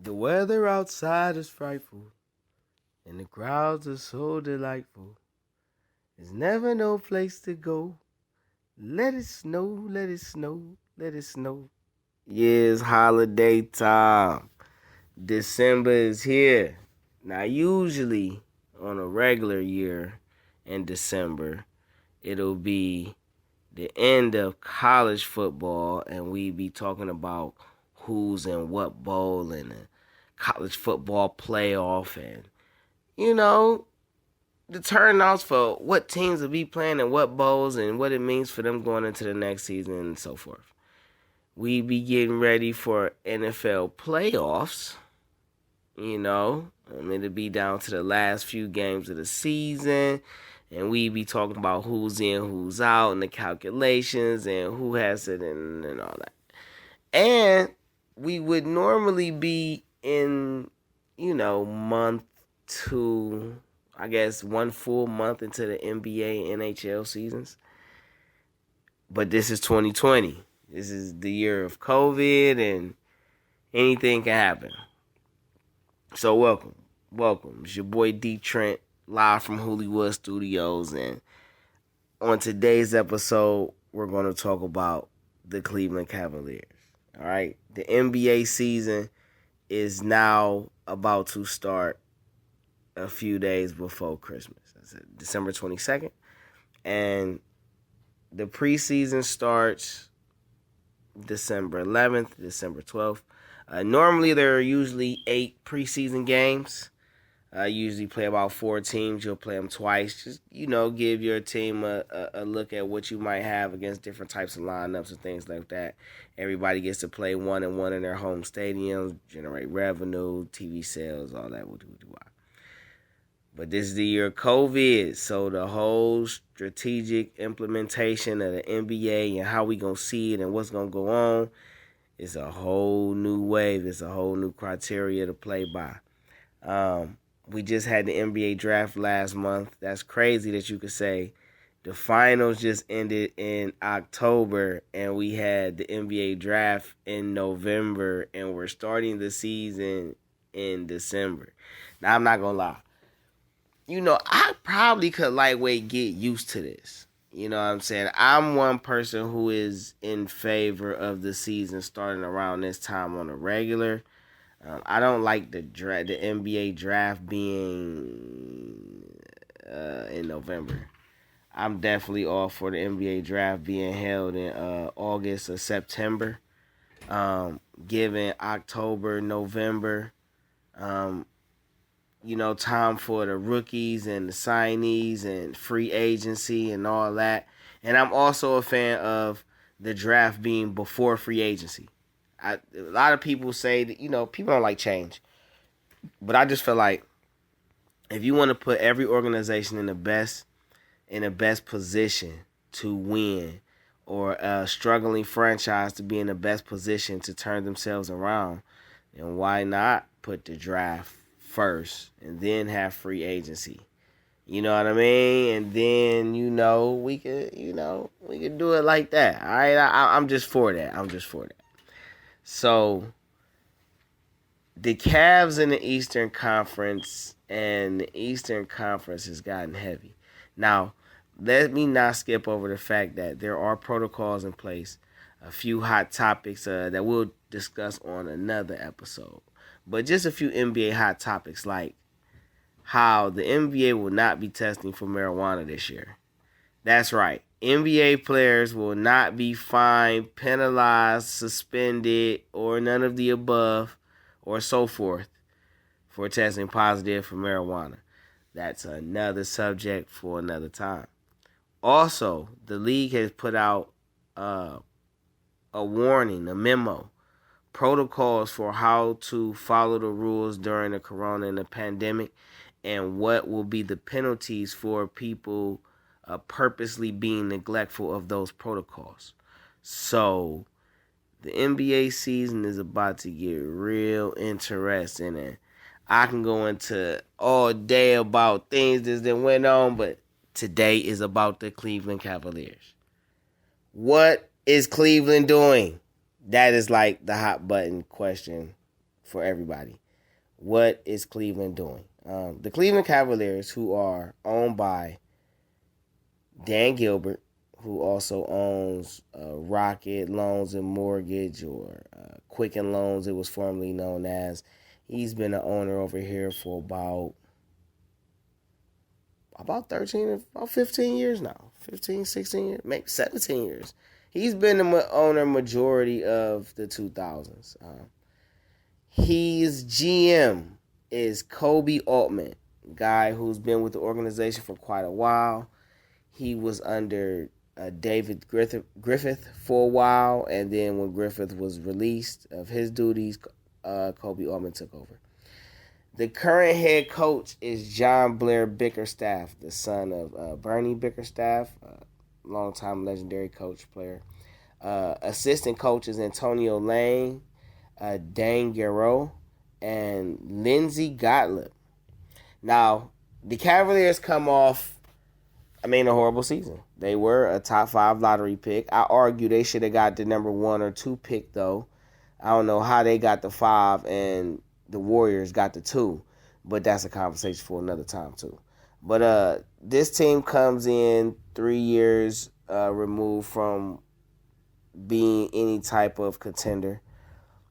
The weather outside is frightful, and the crowds are so delightful. There's never no place to go. Let it snow, let it snow, let it snow. Yeah, it's holiday time. December is here. Now, usually on a regular year in December, it'll be the end of college football, and we be talking about who's in what bowl and the college football playoff, and the turnouts for what teams will be playing and what bowls and what it means for them going into the next season and so forth. We be getting ready for NFL playoffs. It'll be down to the last few games of the season. And we be talking about who's in, who's out, and the calculations, and who has it, and all that. And we would normally be in, month to, I guess, 1 full month into the NBA and NHL seasons. But this is 2020. This is the year of COVID, and anything can happen. So welcome. It's your boy DeeTrynt, live from Hollywood Studios, and on today's episode, we're going to talk about the Cleveland Cavaliers. All right, the NBA season is now about to start a few days before Christmas. That's December 22nd, and the preseason starts December 11th, December 12th. Normally, there are usually 8 preseason games. Usually play about 4 teams. You'll play them twice. Just, give your team a look at what you might have against different types of lineups and things like that. Everybody gets to play 1-1 in their home stadiums, generate revenue, TV sales, all that. But this is the year of COVID, so the whole strategic implementation of the NBA and how we going to see it and what's going to go on is a whole new wave. It's a whole new criteria to play by. We just had the NBA draft last month. That's crazy that you could say the finals just ended in October and we had the NBA draft in November and we're starting the season in December. Now, I'm not going to lie. I probably could lightweight get used to this. You know what I'm saying? I'm one person who is in favor of the season starting around this time on a regular. I don't like the NBA draft being in November. I'm definitely all for the NBA draft being held in August or September. Given October, November, time for the rookies and the signees and free agency and all that. And I'm also a fan of the draft being before free agency. A lot of people say that, people don't like change. But I just feel like if you want to put every organization in the best position to win, or a struggling franchise to be in the best position to turn themselves around, then why not put the draft first and then have free agency? You know what I mean? And then, we could do it like that. All right, I'm just for that. So, the Cavs in the Eastern Conference, and the Eastern Conference has gotten heavy. Now, let me not skip over the fact that there are protocols in place, a few hot topics that we'll discuss on another episode. But just a few NBA hot topics, like how the NBA will not be testing for marijuana this year. That's right. NBA players will not be fined, penalized, suspended, or none of the above, or so forth, for testing positive for marijuana. That's another subject for another time. Also, the league has put out a warning, a memo, protocols for how to follow the rules during the corona and the pandemic, and what will be the penalties for people purposely being neglectful of those protocols. So, the NBA season is about to get real interesting, and I can go into all day about things that went on, but today is about the Cleveland Cavaliers. What is Cleveland doing? That is like the hot button question for everybody. What is Cleveland doing? The Cleveland Cavaliers, who are owned by Dan Gilbert, who also owns Rocket Loans and Mortgage, or Quicken Loans, it was formerly known as. He's been an owner over here for about 15 years now. 15, 16 years, maybe 17 years. He's been the owner majority of the 2000s. His GM is Kobe Altman, guy who's been with the organization for quite a while. He was under David Griffith for a while, and then when Griffith was released of his duties, Kobe Altman took over. The current head coach is John Blair Bickerstaff, the son of Bernie Bickerstaff, longtime legendary coach player. Assistant coaches Antonio Lane, Dane Garreau, and Lindsey Gottlieb. Now, the Cavaliers come off, a horrible season. They were a top 5 lottery pick. I argue they should have got the number 1 or 2 pick, though. I don't know how they got the 5 and the Warriors got the 2, but that's a conversation for another time, too. But this team comes in 3 years removed from being any type of contender.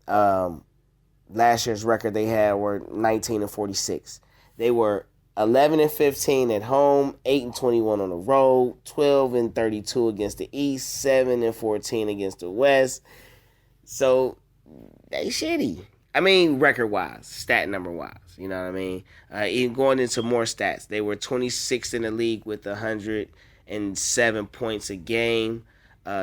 Last year's record they had were 19-46. They were 11-15 at home, 8-21 on the road, 12-32 against the East, 7-14 against the West. So they shitty. Record-wise, stat number-wise, you know what I mean? Even going into more stats, they were 26th in the league with 107 points a game,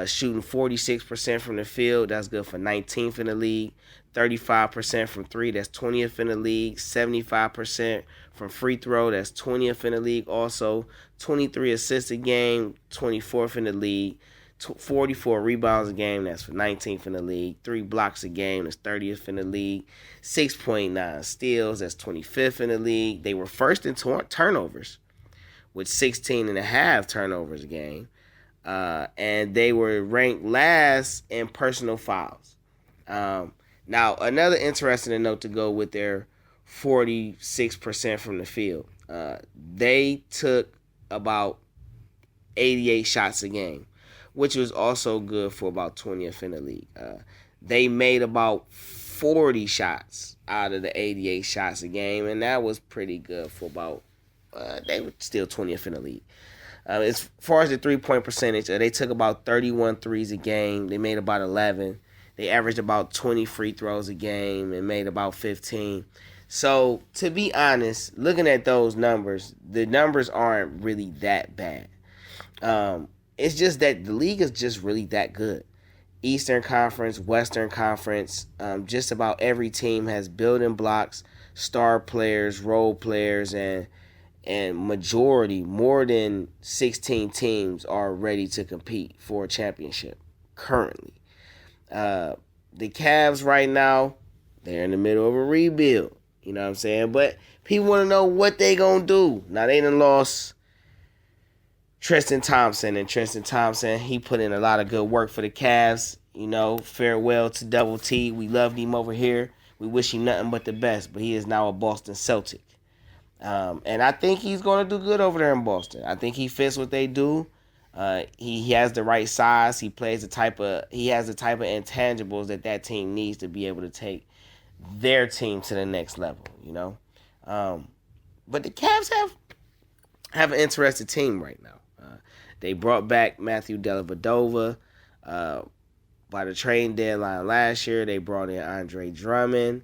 shooting 46% from the field. That's good for 19th in the league. 35% from 3, that's 20th in the league. 75% from free throw, that's 20th in the league. Also, 23 assists a game, 24th in the league. 44 rebounds a game, that's for 19th in the league. 3 blocks a game, that's 30th in the league. 6.9 steals, that's 25th in the league. They were first in turnovers with 16.5 turnovers a game. And they were ranked last in personal fouls. Now, another interesting note to go with their 46% from the field. They took about 88 shots a game, which was also good for about 20th in the league. They made about 40 shots out of the 88 shots a game, and that was pretty good for about, they were still 20th in the league. As far as the three-point percentage, they took about 31 threes a game. They made about 11. They averaged about 20 free throws a game and made about 15. So, to be honest, looking at those numbers, the numbers aren't really that bad. It's just that the league is just really that good. Eastern Conference, Western Conference, just about every team has building blocks, star players, role players, and majority, more than 16 teams are ready to compete for a championship currently. The Cavs right now, they're in the middle of a rebuild. You know what I'm saying? But people want to know what they going to do. Now, they done lost Tristan Thompson. And Tristan Thompson, he put in a lot of good work for the Cavs. You know, farewell to Double T. We loved him over here. We wish him nothing but the best. But he is now a Boston Celtic. And I think he's going to do good over there in Boston. I think he fits what they do. He has the right size. He has the type of intangibles that team needs to be able to take their team to the next level, you know. But the Cavs have an interesting team right now. They brought back Matthew Dellavedova. By the trade deadline last year, they brought in Andre Drummond.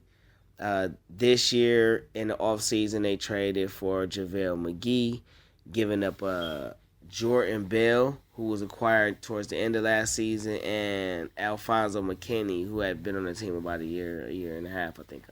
This year in the offseason, they traded for JaVale McGee, giving up Jordan Bell, who was acquired towards the end of last season, and Alfonso McKinney, who had been on the team about a year and a half, I think.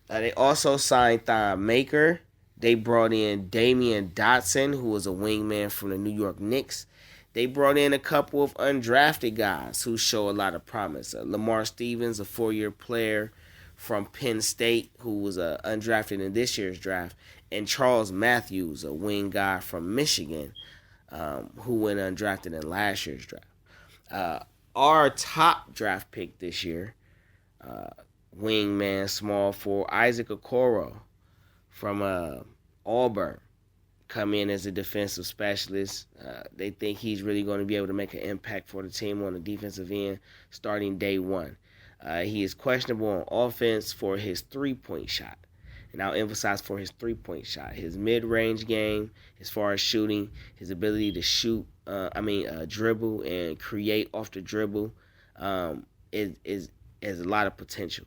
They also signed Thon Maker. They brought in Damyean Dotson, who was a wingman from the New York Knicks. They brought in a couple of undrafted guys who show a lot of promise. Lamar Stevens, a 4-year player from Penn State, who was undrafted in this year's draft, and Charles Matthews, a wing guy from Michigan, who went undrafted in last year's draft. Our top draft pick this year wingman, small forward, Isaac Okoro from Auburn, come in as a defensive specialist. They think he's really going to be able to make an impact for the team on the defensive end starting day one. He is questionable on offense for his three-point shot. And I'll emphasize for his three-point shot. His mid-range game, as far as shooting, his ability to shoot, dribble and create off the dribble is a lot of potential.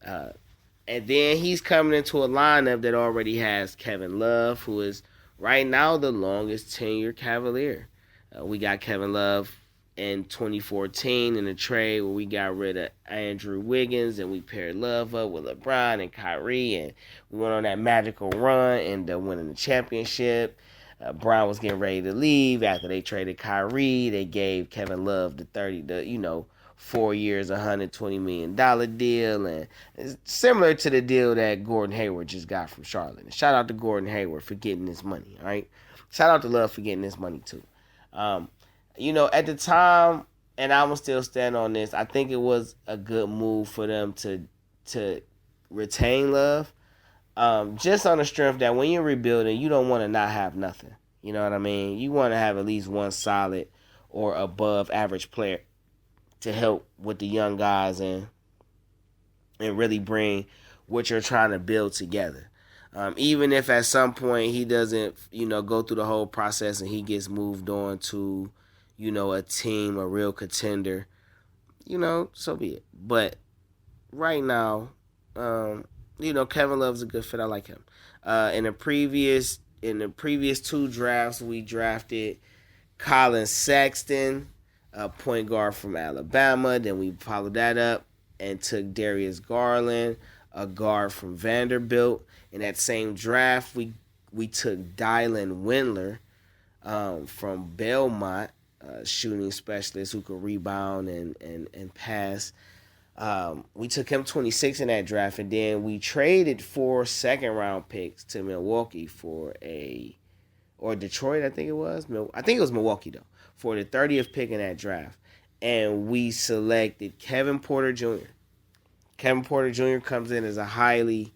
And then he's coming into a lineup that already has Kevin Love, who is right now the longest tenured Cavalier. We got Kevin Love in 2014 in a trade where we got rid of Andrew Wiggins and we paired Love up with LeBron and Kyrie, and we went on that magical run and winning the championship. Brown was getting ready to leave after they traded Kyrie. They gave Kevin Love the 4 years, $120 million deal, and it's similar to the deal that Gordon Hayward just got from Charlotte. And shout out to Gordon Hayward for getting this money, all right? Shout out to Love for getting this money, too. At the time, and I will still stand on this, I think it was a good move for them to retain Love, just on the strength that when you're rebuilding, you don't want to not have nothing. You know what I mean? You want to have at least one solid or above average player to help with the young guys and really bring what you're trying to build together. Even if at some point he doesn't, go through the whole process and he gets moved on to, a team, a real contender, so be it. But right now, Kevin Love's a good fit. I like him. In the previous 2 drafts, we drafted Colin Sexton, a point guard from Alabama. Then we followed that up and took Darius Garland, a guard from Vanderbilt. In that same draft, we took Dylan Windler from Belmont, shooting specialist who could rebound and pass. We took him 26 in that draft, and then we traded 4 second-round picks to Milwaukee or Detroit, I think it was. I think it was Milwaukee, though, for the 30th pick in that draft. And we selected Kevin Porter Jr. Kevin Porter Jr. comes in as a highly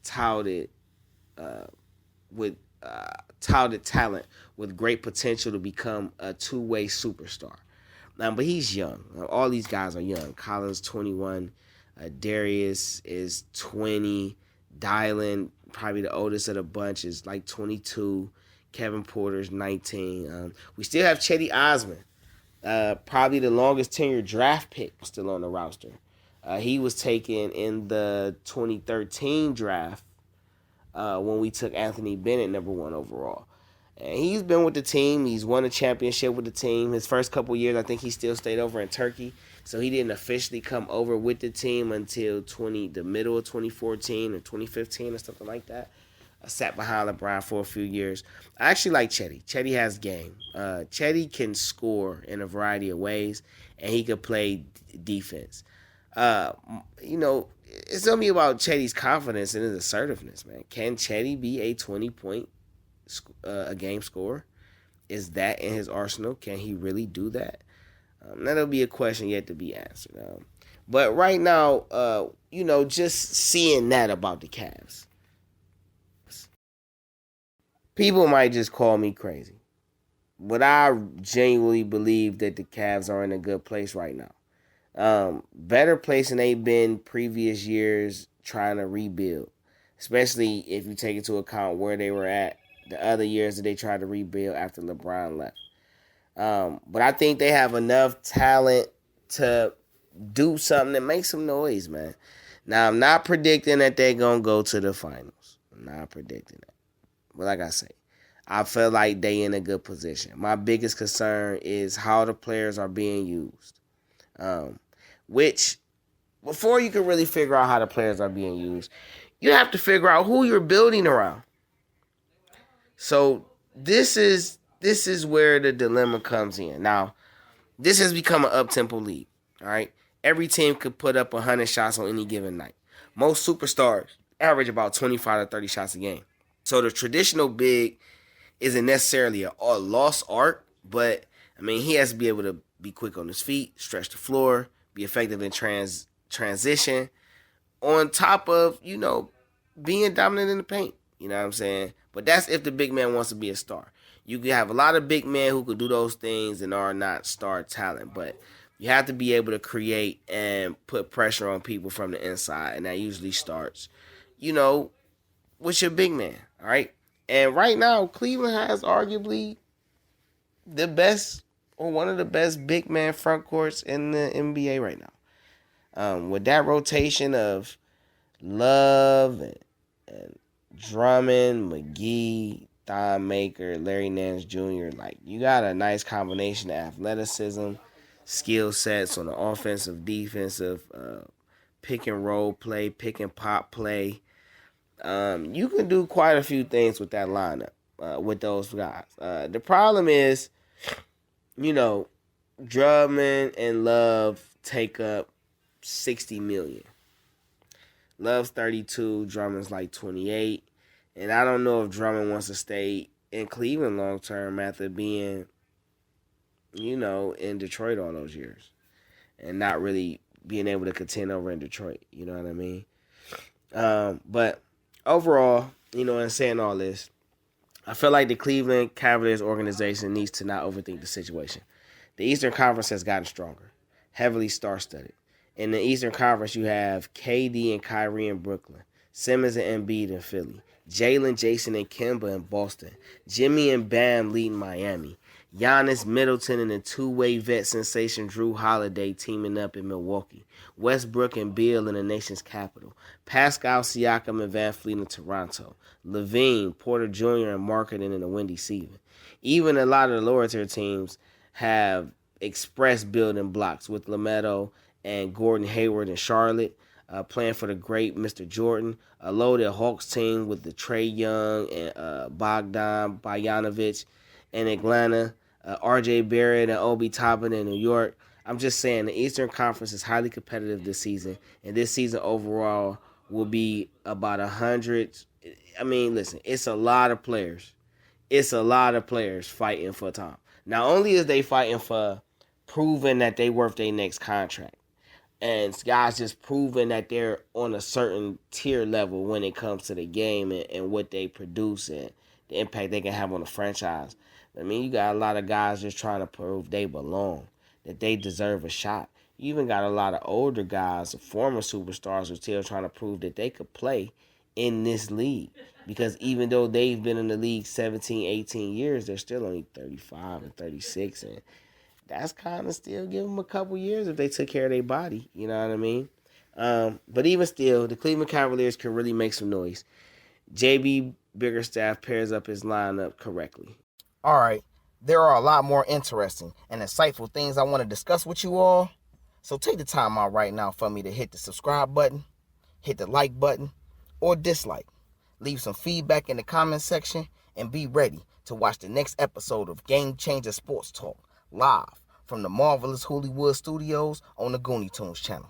touted talent with great potential to become a two-way superstar. But he's young. All these guys are young. Colin's 21. Darius is 20. Dylan, probably the oldest of the bunch, is like 22. Kevin Porter's 19. We still have Cedi Osman, probably the longest tenured draft pick still on the roster. He was taken in the 2013 draft when we took Anthony Bennett number 1 overall. And he's been with the team. He's won a championship with the team. His first couple years, I think he still stayed over in Turkey. So he didn't officially come over with the team until the middle of 2014 or 2015 or something like that. I sat behind LeBron for a few years. I actually like Cedi. Cedi has game. Cedi can score in a variety of ways, and he could play defense. It's going to be about Chedi's confidence and his assertiveness, man. Can Cedi be a 20-point a game scorer? Is that in his arsenal? Can he really do that? That'll be a question yet to be answered. But right now, just seeing that about the Cavs, people might just call me crazy, but I genuinely believe that the Cavs are in a good place right now. Better place than they've been previous years trying to rebuild, especially if you take into account where they were at the other years that they tried to rebuild after LeBron left. But I think they have enough talent to do something that makes some noise, man. Now, I'm not predicting that they're going to go to the finals. I'm not predicting that. But like I say, I feel like they in a good position. My biggest concern is how the players are being used. Which, before you can really figure out how the players are being used, you have to figure out who you're building around. So this is where the dilemma comes in. Now, this has become an up-tempo league, all right? Every team could put up 100 shots on any given night. Most superstars average about 25 to 30 shots a game. So the traditional big isn't necessarily a lost art, but, he has to be able to be quick on his feet, stretch the floor, be effective in transition, on top of, being dominant in the paint. You know what I'm saying? But that's if the big man wants to be a star. You can have a lot of big men who could do those things and are not star talent, but you have to be able to create and put pressure on people from the inside, and that usually starts, with your big man, all right? And right now, Cleveland has arguably the best or one of the best big man front courts in the NBA right now. With that rotation of Love and Drummond, McGee, Thon Maker, Larry Nance Jr., like, you got a nice combination of athleticism, skill sets on the offensive, defensive, pick and roll play, pick and pop play. You can do quite a few things with that lineup, with those guys. The problem is, Drummond and Love take up $60 million. Love's 32, Drummond's like 28. And I don't know if Drummond wants to stay in Cleveland long term after being, in Detroit all those years and not really being able to contend over in Detroit. You know what I mean? But overall, in saying all this, I feel like the Cleveland Cavaliers organization needs to not overthink the situation. The Eastern Conference has gotten stronger, heavily star-studded. In the Eastern Conference, you have KD and Kyrie in Brooklyn, Simmons and Embiid in Philly, Jalen, Jason, and Kemba in Boston, Jimmy and Bam leading Miami, Giannis, Middleton, and the two-way vet sensation Drew Holiday teaming up in Milwaukee, Westbrook and Beal in the nation's capital, Pascal Siakam and Van Fleet in Toronto, Levine, Porter Jr., and Marques in the Windy City. Even a lot of the lower tier teams have express building blocks with LaMelo and Gordon Hayward in Charlotte, playing for the great Mr. Jordan. A loaded Hawks team with the Trae Young and Bogdan Bogdanovic in Atlanta, R.J. Barrett and Obi Toppin in New York. I'm just saying the Eastern Conference is highly competitive this season, and this season overall will be about 100. I mean, listen, it's a lot of players. It's a lot of players fighting for time. Not only is they fighting for proving that they worth their next contract, and guys just proving that they're on a certain tier level when it comes to the game and what they produce and the impact they can have on the franchise. I mean, you got a lot of guys just trying to prove they belong, that they deserve a shot. You even got a lot of older guys, former superstars, who are still trying to prove that they could play in this league. Because even though they've been in the league 17, 18 years, they're still only 35 and 36, and that's kind of still give them a couple years if they took care of their body. You know what I mean? But even still, the Cleveland Cavaliers can really make some noise. JB Bickerstaff pairs up his lineup correctly. All right, there are a lot more interesting and insightful things I want to discuss with you all. So take the time out right now for me to hit the subscribe button, hit the like button, or dislike. Leave some feedback in the comment section and be ready to watch the next episode of Game Changer Sports Talk live from the marvelous Hollywood Studios on the Goonie Tunes channel.